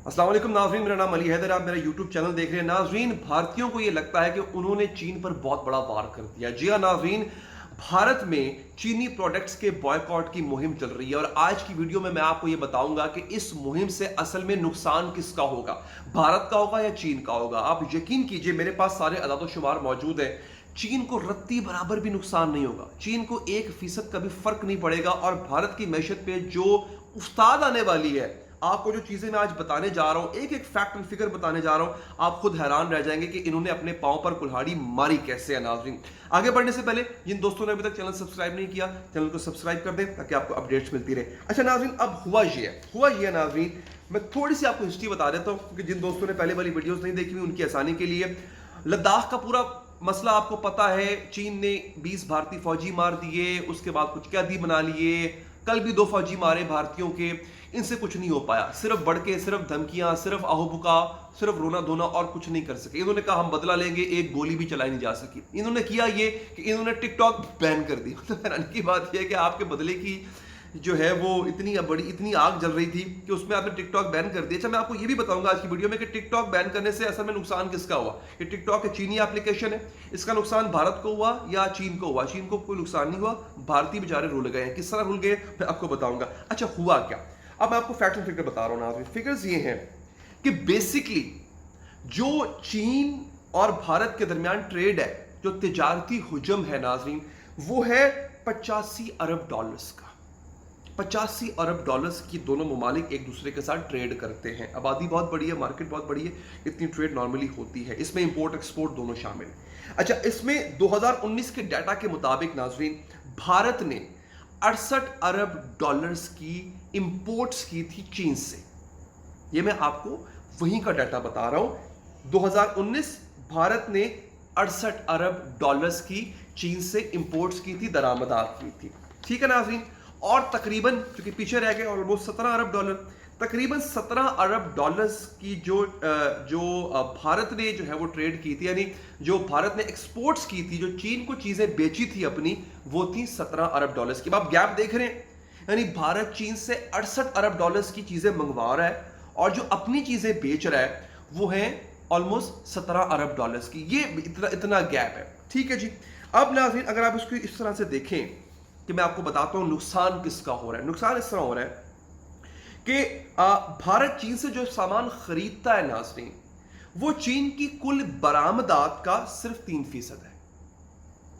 अस्सलाम वालेकुम नाज़रीन, मेरा नाम अली हैदर, आप मेरा यूट्यूब चैनल देख रहे हैं। नाज़रीन, भारतीयों को ये लगता है कि उन्होंने चीन पर बहुत बड़ा वार कर दिया। जी हाँ नाज़रीन, भारत में चीनी प्रोडक्ट्स के बॉयकॉट की मुहिम चल रही है और आज की वीडियो में मैं आपको ये बताऊंगा कि इस मुहिम से असल में नुकसान किसका होगा, भारत का होगा या चीन का होगा। आप यकीन कीजिए, मेरे पास सारे अदाद शुमार मौजूद है। चीन को रत्ती बराबर भी नुकसान नहीं होगा, चीन को 1% का भी फर्क नहीं पड़ेगा और भारत की मैशत पे जो उस्ताद आने वाली है, आपको जो चीजें मैं आज बताने जा रहा हूं, एक एक फैक्ट एंड फिगर बताने जा रहा हूं, आप खुद हैरान रह जाएंगे कि इन्होंने अपने पांव पर कुल्हाड़ी मारी कैसे है। नाज़रीन, आगे बढ़ने से पहले जिन दोस्तों ने अभी तक चैनल सब्सक्राइब नहीं किया, चैनल को सब्सक्राइब कर दें ताकि आपको अपडेट्स मिलती रहे। अच्छा नाज़रीन, अब हुआ ये है नाज़रीन, मैं थोड़ी सी आपको हिस्ट्री बता देता हूं क्योंकि जिन दोस्तों ने पहले वाली वीडियोस नहीं देखी हुई उनकी आसानी के लिए। लद्दाख का पूरा मसला आपको पता है, चीन ने 20 भारतीय फौजी मार दिए, उसके बाद कुछ कैदी बना लिए, कल भी 2 फौजी मारे भारतीयों के। इनसे कुछ नहीं हो पाया, सिर्फ बढ़ के, सिर्फ धमकियां, सिर्फ आहोबुका, सिर्फ रोना धोना और कुछ नहीं कर सके। इन्होंने कहा हम बदला लेंगे, एक गोली भी चलाई नहीं जा सकी। इन्होंने किया ये कि इन्होंने टिकटॉक बैन कर दी। मतलब हैरानी की बात यह है कि आपके बदले की जो है वो इतनी आग जल रही थी कि उसमें आपने टिकटॉक बैन कर दिया। अच्छा, मैं आपको ये भी बताऊंगा आज की वीडियो में कि टिकटॉक बैन करने से असल में नुकसान किसका हुआ। ये टिकटॉक एक चीनी एप्लीकेशन है, इसका नुकसान भारत को हुआ या चीन को हुआ? चीन को कोई नुकसान नहीं हुआ, भारतीय बेचारे रुल गए हैं। किस तरह रुल गए मैं आपको बताऊंगा। अच्छा, हुआ क्या, अब मैं आपको फैक्ट एंड फिगर बता रहा हूं। फिगर्स ये हैं कि बेसिकली जो चीन और भारत के दरमियान ट्रेड है, जो तिजारती हुजम है नाजरीन, वो है 85 अरब डॉलर्स का। 85 अरब डॉलर्स की दोनों ममालिक एक दूसरे के साथ ट्रेड करते हैं। आबादी बहुत बड़ी है, मार्केट बहुत बड़ी है, इतनी ट्रेड नॉर्मली होती है। इसमें इंपोर्ट एक्सपोर्ट दोनों शामिल है। अच्छा, इसमें 2019 के डाटा के मुताबिक नाजरीन, भारत ने 68 अरब डॉलर्स की इंपोर्ट्स की थी चीन से। ये मैं आपको वहीं का डाटा बता रहा हूं। 2019 भारत ने 68 अरब डॉलर्स की चीन से इंपोर्ट्स की थी, दरामदात की थी। ठीक है नाजरीन, और तकरीबन, क्योंकि पीछे रह गए, ऑलमोस्ट 17 अरब डॉलर, तकरीबन 17 अरब डॉलर्स की जो भारत ने जो है वो ट्रेड की थी, यानी जो भारत ने एक्सपोर्ट्स की थी, जो चीन को चीजें बेची थी अपनी, वो थी 17 अरब डॉलर्स की। आप गैप देख रहे हैं, यानी भारत चीन से 68 अरब डॉलर्स की चीजें मंगवा रहा है और जो अपनी चीजें बेच रहा है वो है ऑलमोस्ट 17 अरब डॉलर्स की। ये इतना गैप है। ठीक है जी, अब नाज़रीन अगर आप इसको इस तरह से देखें कि मैं आपको बताता हूं नुकसान किसका हो रहा है। नुकसान इस तरह हो रहा है कि भारत चीन से जो सामान खरीदता है नाज़रीन, वो चीन की कुल बरामदात का सिर्फ 3% है।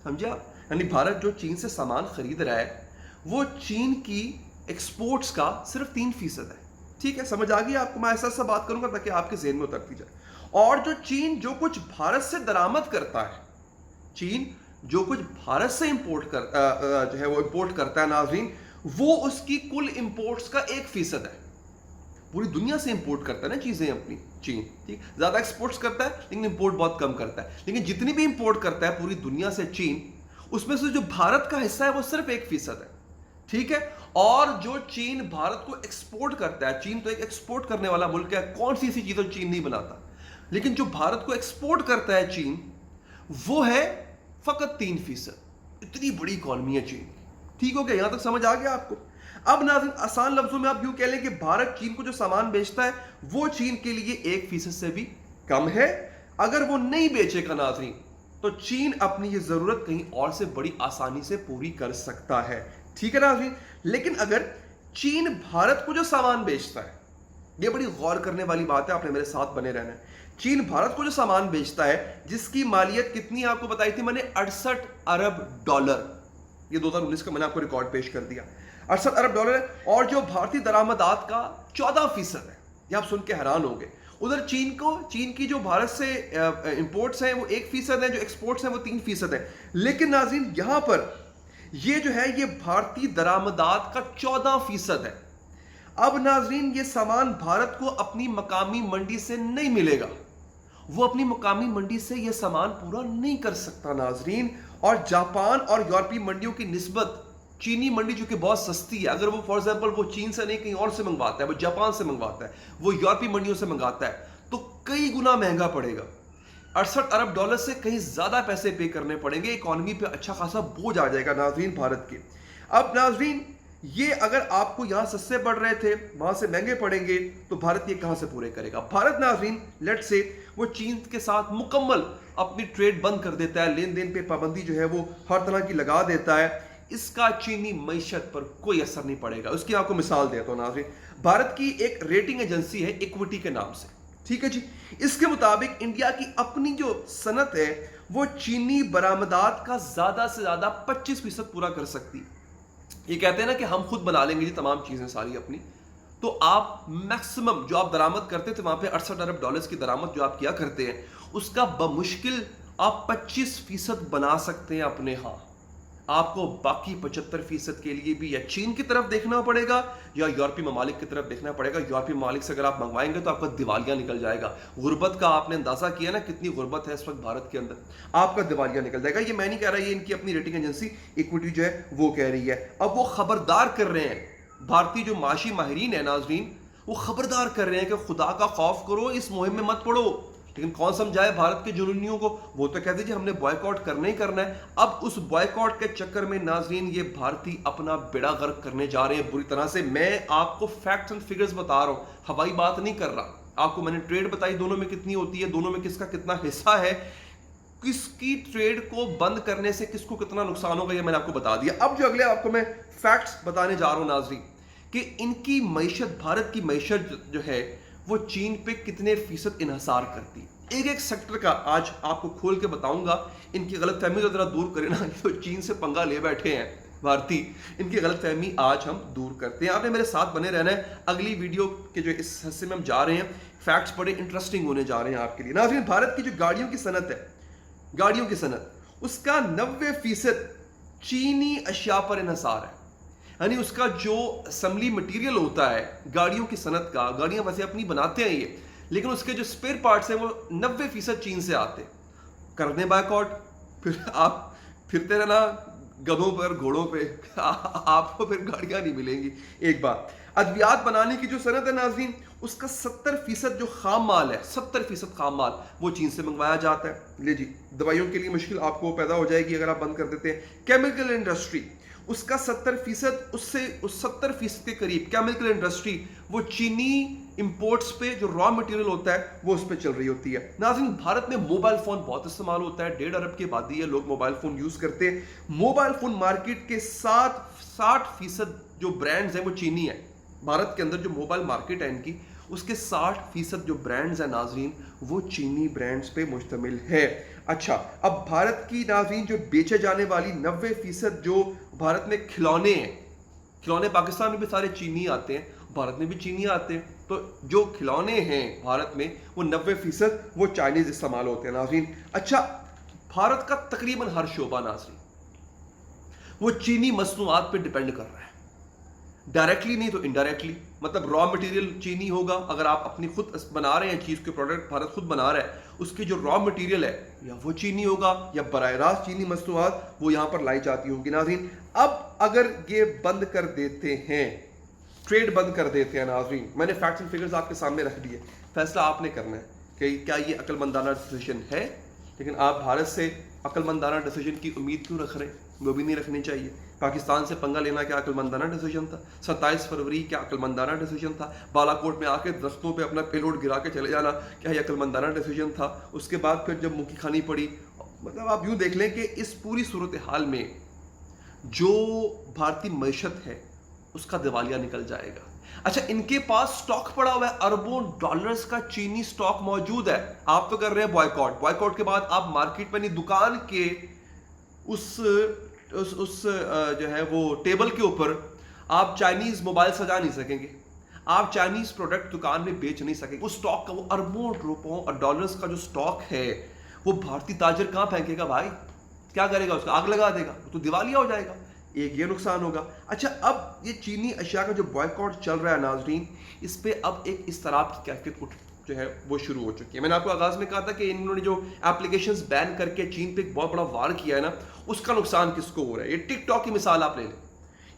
समझे आप? यानी भारत जो चीन से सामान खरीद रहा है वो चीन की एक्सपोर्ट्स का सिर्फ 3% है। ठीक है, समझ आ गई आपको? मैं ऐसा बात करूंगा ताकि आपके ज़हन में उतरती जाए। और जो चीन जो कुछ भारत से दरामद करता है, चीन जो कुछ भारत से जो है वो इंपोर्ट करता है नाज़रीन, वो उसकी कुल इंपोर्ट्स का 1% है। पूरी दुनिया से इंपोर्ट करता है ना चीजें अपनी चीन, ठीक, ज्यादा एक्सपोर्ट्स करता है लेकिन इंपोर्ट बहुत कम करता है। लेकिन जितनी भी इंपोर्ट करता है पूरी दुनिया से चीन, उसमें से जो भारत का हिस्सा है वो सिर्फ 1% है। ठीक है, और जो चीन भारत को एक्सपोर्ट करता है, चीन तो एक एक्सपोर्ट करने वाला मुल्क है, कौन सी ऐसी चीजें चीन नहीं बनाता, लेकिन जो भारत को एक्सपोर्ट करता है चीन, वो है फकत 3%। इतनी बड़ी इकॉनमी है चीन। ठीक हो गया, यहां तक समझ आ गया आपको? अब नाज़रीन आसान लफ्जों में आप यूं कह लें कि भारत चीन को जो सामान बेचता है वो चीन के लिए 1% से भी कम है। अगर वो नहीं बेचेगा नाज़रीन तो चीन अपनी ये जरूरत कहीं और से बड़ी आसानी से पूरी कर सकता है। ठीक है नाज़रीन, लेकिन अगर चीन भारत को जो सामान बेचता है, ये बड़ी गौर करने वाली बात है, आपने मेरे साथ बने रहना है। चीन भारत को जो सामान बेचता है जिसकी मालियत कितनी आपको बताई थी मैंने, 68 अरब डॉलर। ये 2019 का मैंने आपको रिकॉर्ड पेश कर दिया, 68 अरब डॉलर है। और जो भारतीय दरामदात का 14% है। ये आप सुन के हैरान होंगे। उधर चीन की जो भारत से इंपोर्ट्स हैं वो 1% है, जो एक्सपोर्ट्स हैं वो 3% है। लेकिन नाज़रीन यहां पर ये जो है ये भारतीय दरामदात का 14% है। अब नाज़रीन ये सामान भारत को अपनी मकामी मंडी से नहीं मिलेगा, वो अपनी मकामी मंडी से ये सामान पूरा नहीं कर सकता नाज़रीन। और जापान और यूरोपीय मंडियों की निस्बत चीनी मंडी जो कि बहुत सस्ती है, अगर वो फॉर एग्जांपल वो चीन से नहीं कहीं और से मंगवाता है, वो जापान से मंगवाता है, वो यूरोपीय मंडियों से मंगाता है, तो कई गुना महंगा पड़ेगा। 68 अरब डॉलर से कहीं ज्यादा पैसे पे करने पड़ेंगे, इकोनॉमी पे अच्छा खासा बोझ आ जाएगा नाज़रीन भारत के। अब नाज़रीन یہ اگر آپ کو یہاں سستے پڑ رہے تھے وہاں سے مہنگے پڑیں گے تو بھارت یہ کہاں سے پورے کرے گا؟ بھارت ناظرین لیٹ سے وہ چین کے ساتھ مکمل اپنی ٹریڈ بند کر دیتا ہے، لین دین پہ پابندی جو ہے وہ ہر طرح کی لگا دیتا ہے، اس کا چینی معیشت پر کوئی اثر نہیں پڑے گا۔ اس کی آپ کو مثال دیتا ہوں ناظرین، بھارت کی ایک ریٹنگ ایجنسی ہے ایکوٹی کے نام سے، ٹھیک ہے جی، اس کے مطابق انڈیا کی اپنی جو صنعت ہے وہ چینی برآمدات کا زیادہ سے زیادہ 25% پورا کر سکتی ہے۔ یہ کہتے ہیں نا کہ ہم خود بنا لیں گے جی تمام چیزیں ساری اپنی، تو آپ میکسیمم جو آپ درآمد کرتے تھے وہاں پہ 68 ارب ڈالرز کی درآمد جو آپ کیا کرتے ہیں اس کا بمشکل آپ 25% بنا سکتے ہیں اپنے ہاں۔ آپ کو باقی 75% کے لیے بھی یا چین کی طرف دیکھنا پڑے گا یا یورپی ممالک کی طرف دیکھنا پڑے گا۔ یورپی ممالک سے اگر آپ منگوائیں گے تو آپ کا دیوالیہ نکل جائے گا۔ غربت کا آپ نے اندازہ کیا نا کتنی غربت ہے اس وقت بھارت کے اندر، آپ کا دیوالیہ نکل جائے گا۔ یہ میں نہیں کہہ رہا، یہ ان کی اپنی ریٹنگ ایجنسی ایکوٹی جو ہے وہ کہہ رہی ہے۔ اب وہ خبردار کر رہے ہیں، بھارتی جو معاشی ماہرین ہیں ناظرین وہ خبردار کر رہے ہیں کہ خدا کا خوف کرو، اس مہم میں مت پڑو۔ لیکن کون سمجھائے بھارت کے جنونیوں کو؟ وہ تو کہتے ہیں ہم نے بوائیکاٹ کرنا ہی کرنا ہے۔ اب اس بوائیکاٹ کے چکر میں ناظرین یہ بھارتی اپنا بیڑا غرق کرنے جا رہے ہیں بری طرح سے۔ میں آپ کو فیکٹس اینڈ فگرز بتا رہا ہوں، ہوائی بات نہیں کر رہا۔ آپ کو میں نے ٹریڈ بتائی دونوں میں کتنی ہوتی ہے، دونوں میں کس کا کتنا حصہ ہے، کس کی ٹریڈ کو بند کرنے سے کس کو کتنا نقصان ہوگا، یہ میں نے آپ کو بتا دیا۔ اب جو اگلے آپ کو میں فیکٹس بتانے جا رہا ہوں ناظرین کہ ان کی معیشت، بھارت کی معیشت جو ہے وہ چین پہ کتنے فیصد انحصار کرتی ہے۔ ایک ایک سیکٹر کا آج آپ کو کھول کے بتاؤں گا، ان کی غلط فہمی ذرا دور کریں نا، جو چین سے پنگا لے بیٹھے ہیں بھارتی، ان کی غلط فہمی آج ہم دور کرتے ہیں۔ آپ نے میرے ساتھ بنے رہنا ہے، اگلی ویڈیو کے جو اس حصے میں ہم جا رہے ہیں فیکٹس بڑے انٹرسٹنگ ہونے جا رہے ہیں آپ کے لیے۔ ناظرین بھارت کی جو گاڑیوں کی صنعت ہے، گاڑیوں کی صنعت، اس کا 90% چینی اشیاء پر انحصار ہے۔ یعنی اس کا جو اسمبلی مٹیریل ہوتا ہے گاڑیوں کی صنعت کا، گاڑیاں ویسے اپنی بناتے ہیں یہ، لیکن اس کے جو اسپیئر پارٹس ہیں وہ 90% چین سے آتے ہیں۔ کر دیں بائیکاٹ، پھر آپ پھرتے رہنا گدھوں پر، گھوڑوں پہ، آپ کو پھر گاڑیاں نہیں ملیں گی۔ ایک بات، ادویات بنانے کی جو صنعت ہے ناظرین، اس کا 70% جو خام مال ہے، 70% خام مال وہ چین سے منگوایا جاتا ہے۔ لے جی، دوائیوں کے لیے مشکل آپ کو پیدا ہو جائے گی اگر آپ بند کر دیتے ہیں۔ کیمیکل انڈسٹری، اس کا 70%، اس سے 70% کے قریب کیمیکل انڈسٹری وہ چینی امپورٹس پہ جو را مٹیریل ہوتا ہے وہ اس پہ چل رہی ہوتی ہے۔ ناظرین بھارت میں موبائل فون بہت استعمال ہوتا ہے، 1.5 ارب کی آبادی ہے، لوگ موبائل فون یوز کرتے ہیں۔ موبائل فون مارکیٹ کے 60% جو برانڈز ہیں وہ چینی ہیں۔ بھارت کے اندر جو موبائل مارکیٹ ہے ان کی، اس کے 60% جو برانڈز ہیں ناظرین وہ چینی برانڈز پہ مشتمل ہے۔ اچھا، اب بھارت کی ناظرین جو بیچے جانے والی 90% جو بھارت میں کھلونے ہیں، کھلونے پاکستان میں بھی سارے چینی آتے ہیں، بھارت میں بھی چینی آتے ہیں، تو جو کھلونے ہیں بھارت میں وہ 90% وہ چائنیز استعمال ہوتے ہیں ناظرین۔ اچھا، بھارت کا تقریباً ہر شعبہ ناظرین وہ چینی مصنوعات پہ ڈیپینڈ کر رہا ہے، ڈائریکٹلی نہیں تو انڈائریکٹلی۔ مطلب را مٹیریل چینی ہوگا، اگر آپ اپنی خود بنا رہے ہیں چیز کے پروڈکٹ، بھارت خود بنا رہا ہے، اس کی جو را مٹیریل ہے یا وہ چینی ہوگا یا براہ راست چینی مصنوعات وہ یہاں پر لائی جاتی ہوں گی ناظرین۔ اب اگر یہ بند کر دیتے ہیں، ٹریڈ بند کر دیتے ہیں ناظرین، میں نے فیکٹس اینڈ فگرز آپ کے سامنے رکھ دیے، فیصلہ آپ نے کرنا ہے کہ کیا یہ عقل مندانہ ڈیسیژن ہے۔ لیکن آپ بھارت سے عقل مندانہ ڈیسیژن کی امید کیوں رکھ رہے ہیں؟ وہ بھی نہیں رکھنی چاہیے۔ پاکستان سے پنگا لینا کیا عقل مندانہ ڈیسیژن تھا؟ 27 فروری کیا عقل مندانہ ڈیسیژن تھا؟ بالا کوٹ میں آ کے درختوں پہ اپنا پیلوڈ گرا کے چلے جانا کیا یہ عقل مندانہ ڈیسیژن تھا؟ اس کے بعد پھر جب منہ کی کھانی پڑی، مطلب آپ یوں دیکھ لیں کہ اس پوری صورتحال میں جو بھارتی معیشت ہے اس کا دیوالیہ نکل جائے گا۔ اچھا، ان کے پاس سٹاک پڑا ہوا ہے، اربوں ڈالرز کا چینی سٹاک موجود ہے۔ آپ تو کر رہے ہیں بوائیکاٹ، بوائیکاٹ کے بعد آپ مارکیٹ میں نہیں، دکان کے اس جو ہے وہ ٹیبل کے اوپر آپ چائنیز موبائل سجا نہیں سکیں گے، آپ چائنیز پروڈکٹ دکان میں بیچ نہیں سکیں گے۔ اس سٹاک کا، وہ اربوں روپوں اور ڈالرز کا جو سٹاک ہے وہ بھارتی تاجر کہاں پھینکے گا بھائی؟ کیا کرے گا؟ اس کا آگ لگا دے گا، تو دیوالیہ ہو جائے گا۔ ایک یہ نقصان ہوگا۔ اچھا، اب یہ چینی اشیاء کا جو بوائیکاٹ چل رہا ہے ناظرین، اس پہ اب ایک اضطراب کی کیفیت جو ہے وہ شروع ہو چکی ہے۔ میں نے آپ کو آغاز میں کہا تھا کہ انہوں نے جو اپلیکیشنز بین کر کے چین پہ ایک بہت بڑا وار کیا ہے نا، اس کا نقصان کس کو ہو رہا ہے؟ یہ ٹک ٹاک کی مثال آپ لے لیں۔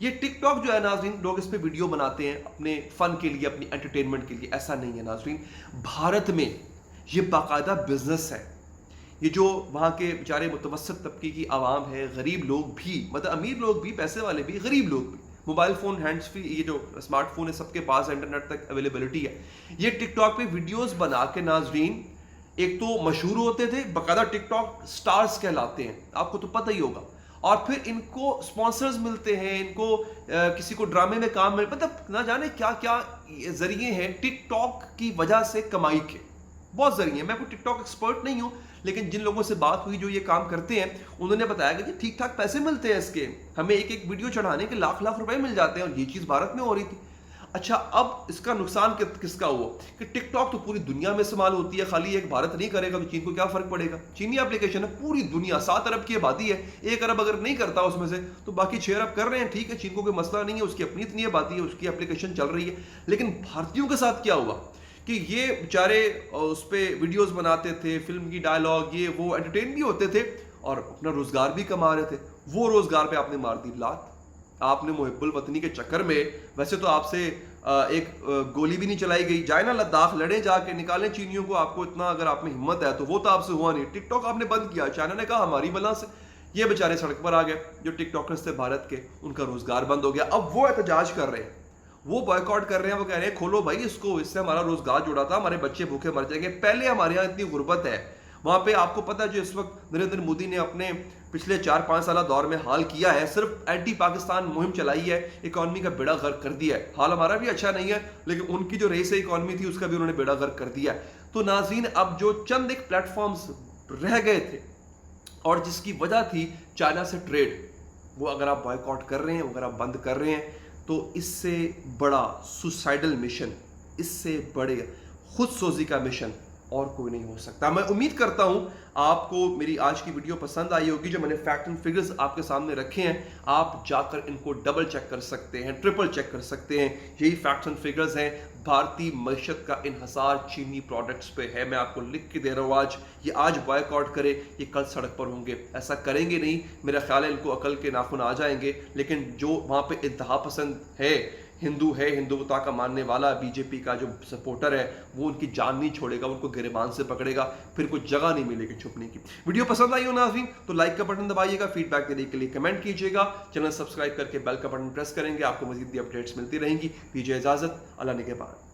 یہ ٹک ٹاک جو ہے ناظرین، لوگ اس پہ ویڈیو بناتے ہیں اپنے فن کے لیے، اپنی انٹرٹینمنٹ کے لیے، ایسا نہیں ہے ناظرین۔ بھارت میں یہ باقاعدہ بزنس ہے۔ یہ جو وہاں کے بیچارے متوسط طبقے کی عوام ہے، غریب لوگ بھی، مطلب امیر لوگ بھی، پیسے والے بھی، غریب لوگ بھی، मोबाइल फ़ोन हैंड्स फ्री, ये जो स्मार्टफोन है सबके पास इंटरनेट तक अवेलेबिलिटी है। ये टिकटॉक पे वीडियोस बना के नाजरीन एक तो मशहूर होते थे, बकायदा टिकटॉक स्टार्स कहलाते हैं, आपको तो पता ही होगा। और फिर इनको स्पॉन्सर्स मिलते हैं, इनको किसी को ड्रामे में काम मिल, मतलब ना जाने क्या क्या जरिए हैं टिकटॉक की वजह से कमाई के, बहुत जरिए। मैं कोई टिकटॉक एक्सपर्ट नहीं हूं, लेकिन जिन लोगों से बात हुई जो ये काम करते हैं, उन्होंने बताया कि ठीक ठाक पैसे मिलते हैं इसके, हमें एक एक वीडियो चढ़ाने के लाख लाख रुपए मिल जाते हैं, और ये चीज भारत में हो रही थी। अच्छा, अब इसका नुकसान किसका हुआ कि टिकटॉक तो पूरी दुनिया में इस्तेमाल होती है, खाली एक भारत नहीं करेगा तो चीन को क्या फर्क पड़ेगा। चीनी एप्लीकेशन है, पूरी दुनिया 7 अरब की आबादी है, 1 अरब अगर नहीं करता उसमें से तो बाकी 6 अरब कर रहे हैं, ठीक है, चीन को कोई मसला नहीं है, उसकी अपनी इतनी आबादी है, उसकी एप्लीकेशन चल रही है। लेकिन भारतीयों के साथ क्या हुआ कि ये बेचारे उस पर वीडियोज बनाते थे, फिल्म की डायलॉग, ये वो, एंटरटेन भी होते थे और अपना रोजगार भी कमा रहे थे। वो रोजगार पे आपने मार दी लात। आपने मुहिब्बुल वतनी के चक्कर में, वैसे तो आपसे एक गोली भी नहीं चलाई गई, जाए ना लद्दाख लड़े, जाके निकालें चीनियों को, आपको इतना अगर आप में हिम्मत है तो वो तो आपसे हुआ नहीं। टिकटॉक आपने बंद किया, चाइना ने कहा हमारी बला से, ये बेचारे सड़क पर आ गए जो टिकटॉकर्स थे भारत के, उनका रोजगार बंद हो गया। अब वो एहतजाज कर रहे हैं, वो बॉयकॉट कर रहे हैं, वो कह रहे हैं खोलो भाई इसको, इससे हमारा रोजगार जुड़ा था, हमारे बच्चे भूखे मर जाएंगे। पहले हमारे यहाँ इतनी गुर्बत है, वहां पे आपको पता है जो इस वक्त नरेंद्र मोदी ने अपने पिछले 4-5 साल दौर में हाल किया है, सिर्फ एंटी पाकिस्तान मुहिम चलाई है, इकॉनमी का बेड़ा गर्क कर दिया है। हाल हमारा भी अच्छा नहीं है, लेकिन उनकी जो रेस इकॉनमी थी उसका भी उन्होंने बेड़ा गर्क कर दिया है। तो नाज़रीन, अब जो चंद एक प्लेटफॉर्म्स रह गए थे और जिसकी वजह थी चाइना से ट्रेड, वो अगर आप बॉयकॉट कर रहे हैं, अगर आप बंद कर रहे हैं, तो इससे बड़ा सुसाइडल मिशन, इससे बड़े खुद सोजी का मिशन और कोई नहीं हो सकता। मैं उम्मीद करता हूं आपको मेरी आज की वीडियो पसंद आई होगी। जो मैंने फैक्ट एंड फिगर्स आपके सामने रखे हैं, आप जाकर इनको डबल चेक कर सकते हैं, ट्रिपल चेक कर सकते हैं। यही फैक्ट्स एंड फिगर्स हैं। भारतीय मईशत का इन्हसार चीनी प्रोडक्ट्स पे है। मैं आपको लिख के दे रहा हूँ आज, ये आज बॉयकॉट करे, ये कल सड़क पर होंगे। ऐसा करेंगे नहीं, मेरा ख्याल है इनको अकल के नाखून आ जाएंगे। लेकिन जो वहाँ पे इंतहा पसंद है, हिंदू है, हिंदुत्व का मानने वाला, बीजेपी का जो सपोर्टर है, वो उनकी जान नहीं छोड़ेगा, उनको गिरबान से पकड़ेगा, फिर कोई जगह नहीं मिलेगी छुपने की। वीडियो पसंद आई हो नाज़रीन तो लाइक का बटन दबाइएगा, फीडबैक देने के लिए कमेंट कीजिएगा, चैनल सब्सक्राइब करके बेल का बटन प्रेस करेंगे, आपको मजीद भी अपडेट्स मिलती रहेंगी। दीजिए इजाजत, अल्लाह ने के बाद।